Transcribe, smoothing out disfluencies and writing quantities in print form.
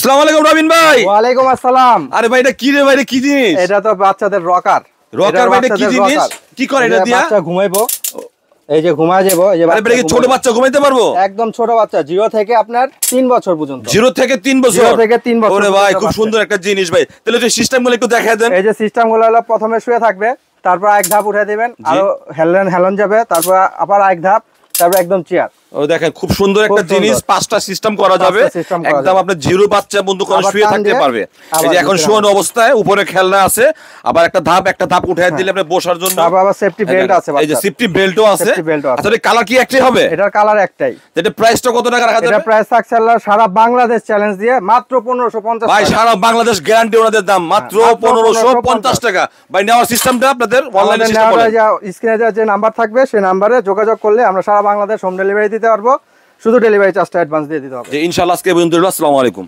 আসসালামু আলাইকুম রবিন ভাই। ওয়ালাইকুম আসসালাম। আরে ভাই এটা কি রে ভাই, এটা কি জিনিস? এটা তো বাচ্চাদের রকার। রকার ভাই, এটা কি জিনিস? কি করে এটা দিয়া? বাচ্চা ঘুমাইবো, এই যে ঘুমায় যাবো। এই যে আরে ভাই, ছোট বাচ্চা ঘুমাইতে পারবো? একদম ছোট বাচ্চা, 0 থেকে আপনার 3 বছর পর্যন্ত। 0 থেকে 3 বছর? 0 থেকে 3 বছর। ওরে ভাই খুব সুন্দর একটা জিনিস ভাই। তাহলে যে সিস্টেমগুলো একটু দেখায় দেন। এই যে সিস্টেমগুলো হলো প্রথমে শুয়ে থাকবে, তারপর এক ধাপ উঠে দিবেন, আর হেলন যাবে, তারপর আবার এক ধাপ, তারপর একদম চেয়ার। ও দেখেন খুব সুন্দর একটা জিনিস, 5টা সিস্টেম করা যাবে। একদম আপনি 0 বাচ্চা বন্ধু করে শুয়ে থাকতে পারবে। এই যে এখন শোয়ানো অবস্থায় উপরে খেলনা আছে, আবার একটা ধাপ উঠায় দিলে আপনি বসার জন্য। তারপর আবার সেফটি বেল্ট আছে, এই যে সেফটি বেল্টও আছে। আসলে কালার কি একটাই হবে? এটার কালার একটাই। এটা প্রাইসটা কত টাকা রাখা যাবে? এটা প্রাইস থাকছে সারা বাংলাদেশ চ্যালেঞ্জ দিয়ে মাত্র 1550 ভাই। সারা বাংলাদেশ গ্যারান্টি ওনাদের দাম মাত্র 1550 টাকা। ভাই নেওয়ার সিস্টেমটা আপনাদের অনলাইনে সিস্টেম বলে। স্ক্রিনে যে নাম্বার থাকবে সেই নম্বরে যোগাযোগ করলে আমরা সারা বাংলাদেশ হোম ডেলিভারি দিতে পারবো। শুধু ডেলিভারি চার্জটা অ্যাডভান্স দিয়ে দিতে হবে। ইনশাআল্লাহ আজকে পর্যন্ত। আসসালামু আলাইকুম।